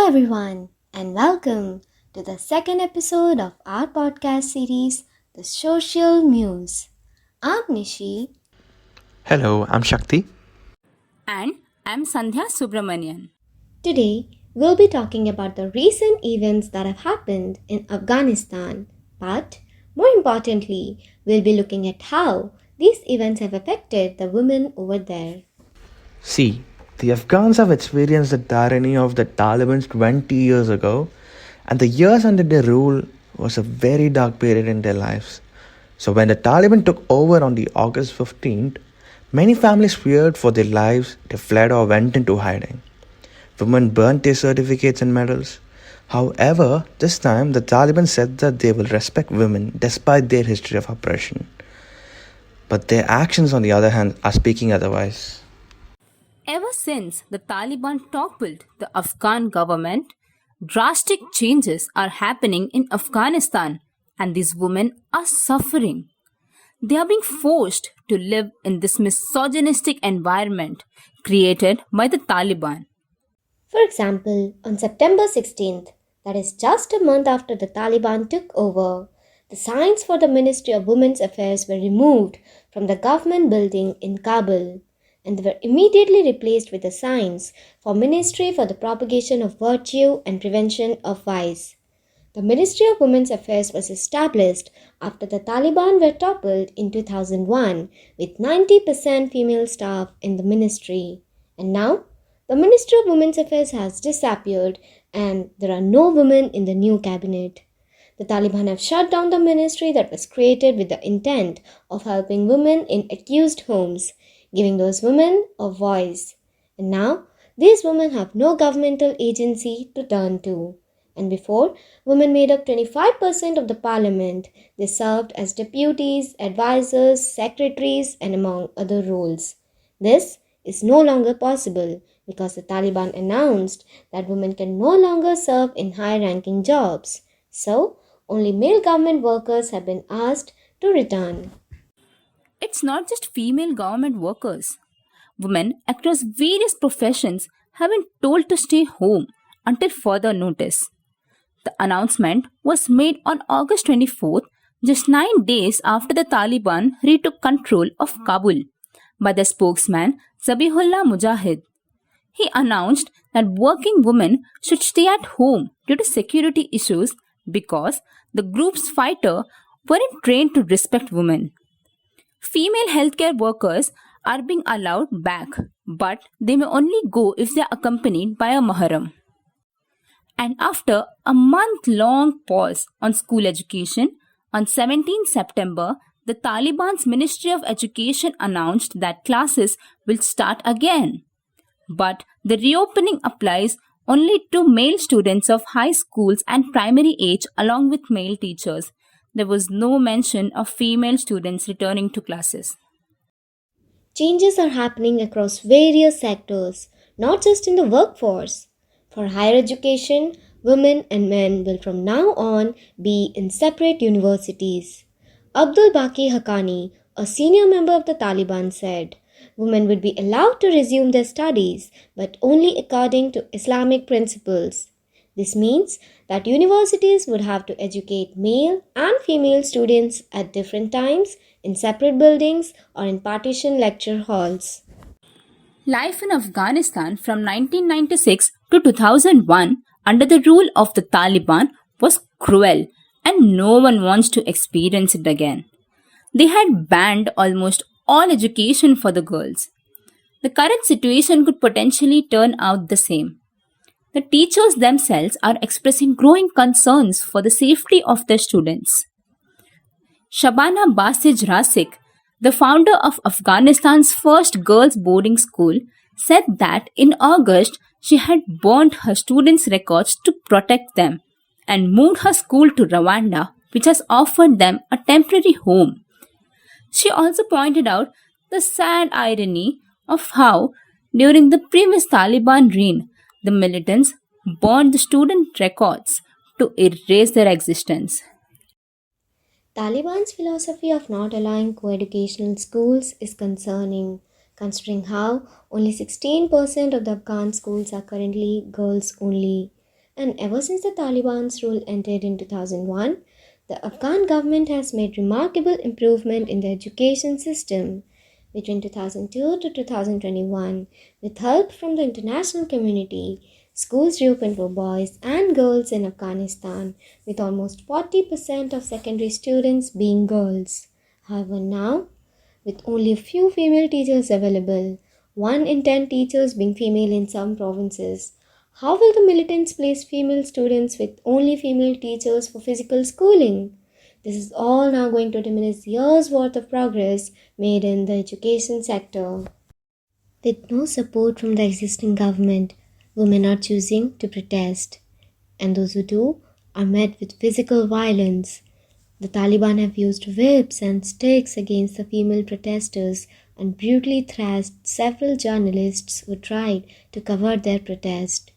everyone, and welcome to the second episode of our podcast series, The Social Muse. I'm Nishi. Hello, I'm Shakti. And I'm Sandhya Subramanian. Today, we'll be talking about the recent events that have happened in Afghanistan, but more importantly, we'll be looking at how these events have affected the women over there. See, the Afghans have experienced the tyranny of the Taliban 20 years ago, and the years under their rule was a very dark period in their lives. So, when the Taliban took over on the August 15th, many families feared for their lives, they fled or went into hiding. Women burnt their certificates and medals. However, this time the Taliban said that they will respect women despite their history of oppression. But their actions, on the other hand, are speaking otherwise. Ever since the Taliban toppled the Afghan government, drastic changes are happening in Afghanistan, and these women are suffering. They are being forced to live in this misogynistic environment created by the Taliban. For example, on September 16th, that is just a month after the Taliban took over, the signs for the Ministry of Women's Affairs were removed from the government building in Kabul, and they were immediately replaced with the signs for Ministry for the Propagation of Virtue and Prevention of Vice. The Ministry of Women's Affairs was established after the Taliban were toppled in 2001 with 90% female staff in the ministry. And now, the Ministry of Women's Affairs has disappeared and there are no women in the new cabinet. The Taliban have shut down the ministry that was created with the intent of helping women in accused homes, giving those women a voice. And now, these women have no governmental agency to turn to. And before, women made up 25% of the parliament. They served as deputies, advisors, secretaries, and among other roles. This is no longer possible because the Taliban announced that women can no longer serve in high ranking jobs. So, only male government workers have been asked to return. It's not just female government workers. Women across various professions have been told to stay home until further notice. The announcement was made on August 24th, just 9 days after the Taliban retook control of Kabul, by the spokesman Zabihullah Mujahid. He announced that working women should stay at home due to security issues because the group's fighters weren't trained to respect women. Female healthcare workers are being allowed back, but they may only go if they are accompanied by a mahram. And after a month-long pause on school education, on 17 September, the Taliban's Ministry of Education announced that classes will start again. But the reopening applies only to male students of high schools and primary age along with male teachers. There was no mention of female students returning to classes. Changes are happening across various sectors, not just in the workforce. For higher education, women and men will from now on be in separate universities. Abdul Baki Haqqani, a senior member of the Taliban, said, women would be allowed to resume their studies, but only according to Islamic principles. This means that universities would have to educate male and female students at different times in separate buildings or in partition lecture halls. Life in Afghanistan from 1996 to 2001 under the rule of the Taliban was cruel and no one wants to experience it again. They had banned almost all education for the girls. The current situation could potentially turn out the same. The teachers themselves are expressing growing concerns for the safety of their students. Shabana Basij Rasik, the founder of Afghanistan's first girls' boarding school, said that in August she had burnt her students' records to protect them and moved her school to Rwanda, which has offered them a temporary home. She also pointed out the sad irony of how, during the previous Taliban reign, the militants burned the student records to erase their existence. Taliban's philosophy of not allowing co-educational schools is concerning, considering how only 16% of the Afghan schools are currently girls only. And ever since the Taliban's rule ended in 2001, the Afghan government has made remarkable improvement in the education system. Between 2002 to 2021, with help from the international community, schools reopened for boys and girls in Afghanistan, with almost 40% of secondary students being girls. However, now, with only a few female teachers available, 1 in 10 teachers being female in some provinces. How will the militants place female students with only female teachers for physical schooling? This is all now going to diminish years' worth of progress made in the education sector. With no support from the existing government, women are choosing to protest, and those who do are met with physical violence. The Taliban have used whips and sticks against the female protesters and brutally thrashed several journalists who tried to cover their protest.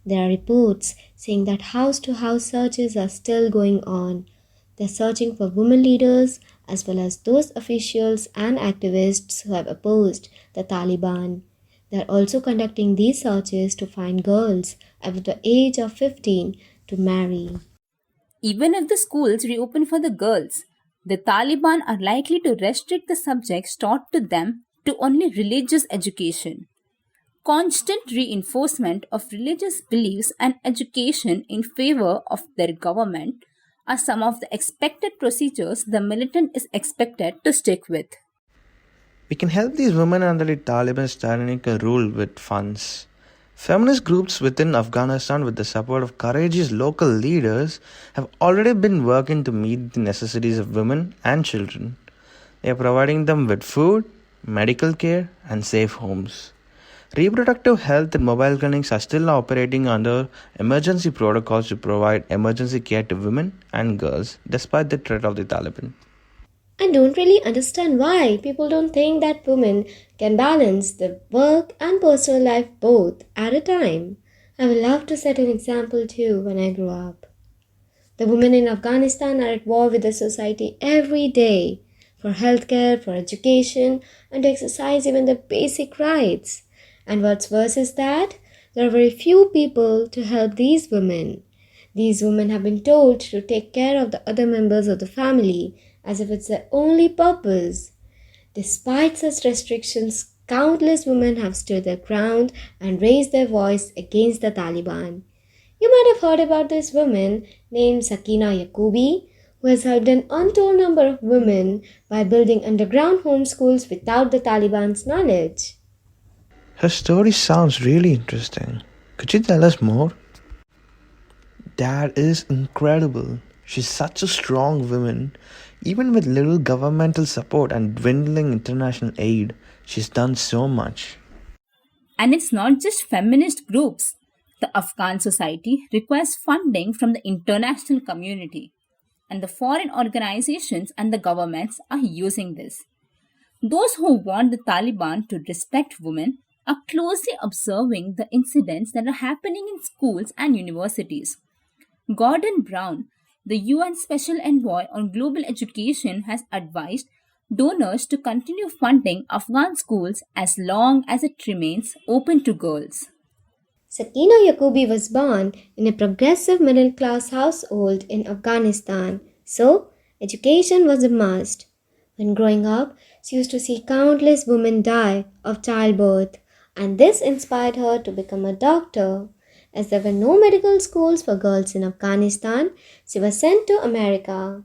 There are reports saying that house to house searches are still going on. They're searching for women leaders as well as those officials and activists who have opposed the Taliban. They're also conducting these searches to find girls above the age of 15 to marry. Even if the schools reopen for the girls, the Taliban are likely to restrict the subjects taught to them to only religious education. Constant reinforcement of religious beliefs and education in favor of their government are some of the expected procedures the militant is expected to stick with. We can help these women under the Taliban's tyrannical rule with funds. Feminist groups within Afghanistan, with the support of courageous local leaders, have already been working to meet the necessities of women and children. They are providing them with food, medical care, and safe homes. Reproductive health and mobile clinics are still operating under emergency protocols to provide emergency care to women and girls, despite the threat of the Taliban. I don't really understand why people don't think that women can balance the work and personal life both at a time. I would love to set an example too when I grow up. The women in Afghanistan are at war with the society every day for healthcare, for education, and to exercise even their basic rights. And what's worse is that there are very few people to help these women. These women have been told to take care of the other members of the family as if it's their only purpose. Despite such restrictions, countless women have stood their ground and raised their voice against the Taliban. You might have heard about this woman named Sakina Yaqubi, who has helped an untold number of women by building underground home schools without the Taliban's knowledge. Her story sounds really interesting. Could you tell us more? That is incredible. She's such a strong woman. Even with little governmental support and dwindling international aid, she's done so much. And it's not just feminist groups. The Afghan society requires funding from the international community, and the foreign organizations and the governments are using this. Those who want the Taliban to respect women are closely observing the incidents that are happening in schools and universities. Gordon Brown, the UN Special Envoy on Global Education, has advised donors to continue funding Afghan schools as long as it remains open to girls. Sakina Yaqubi was born in a progressive middle class household in Afghanistan, so education was a must. When growing up, she used to see countless women die of childbirth, and this inspired her to become a doctor. As there were no medical schools for girls in Afghanistan, she was sent to America.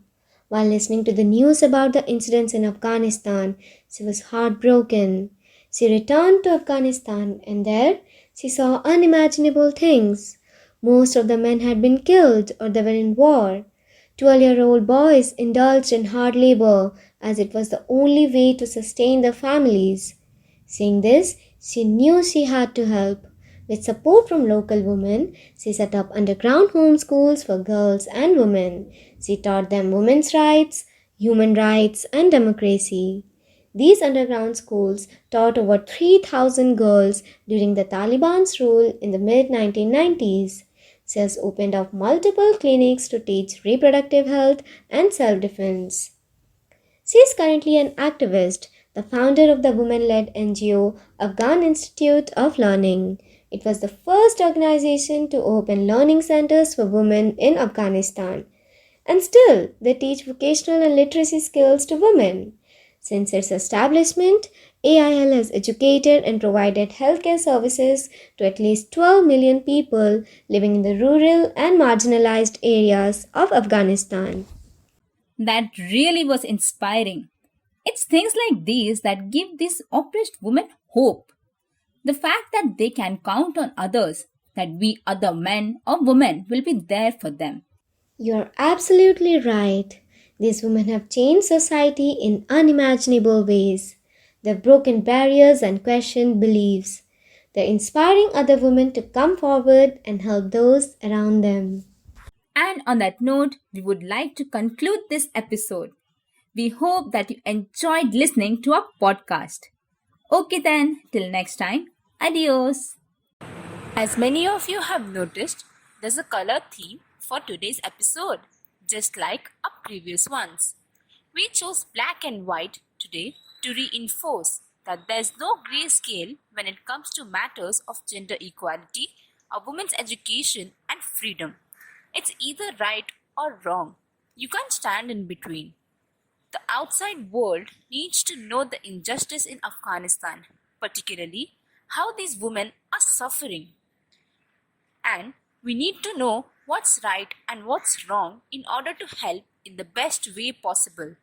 While listening to the news about the incidents in Afghanistan, she was heartbroken. She returned to Afghanistan, and there she saw unimaginable things. Most of the men had been killed or they were in war. 12-year-old boys indulged in hard labor as it was the only way to sustain their families. Seeing this, she knew she had to help. With support from local women, she set up underground home schools for girls and women. She taught them women's rights, human rights, and democracy. These underground schools taught over 3,000 girls during the Taliban's rule in the mid 1990s. She has opened up multiple clinics to teach reproductive health and self defense. She is currently an activist, the founder of the women led NGO Afghan Institute of Learning. It was the first organization to open learning centers for women in Afghanistan. And still, they teach vocational and literacy skills to women. Since its establishment, AIL has educated and provided healthcare services to at least 12 million people living in the rural and marginalized areas of Afghanistan. That really was inspiring. It's things like these that give these oppressed women hope. The fact that they can count on others, that we other men or women will be there for them. You're absolutely right. These women have changed society in unimaginable ways. They've broken barriers and questioned beliefs. They're inspiring other women to come forward and help those around them. And on that note, we would like to conclude this episode. We hope that you enjoyed listening to our podcast. Okay, then, till next time, adios. As many of you have noticed, there's a color theme for today's episode, just like our previous ones. We chose black and white today to reinforce that there's no grayscale when it comes to matters of gender equality, a woman's education, and freedom. It's either right or wrong. You can't stand in between. The outside world needs to know the injustice in Afghanistan, particularly how these women are suffering. And we need to know what's right and what's wrong in order to help in the best way possible.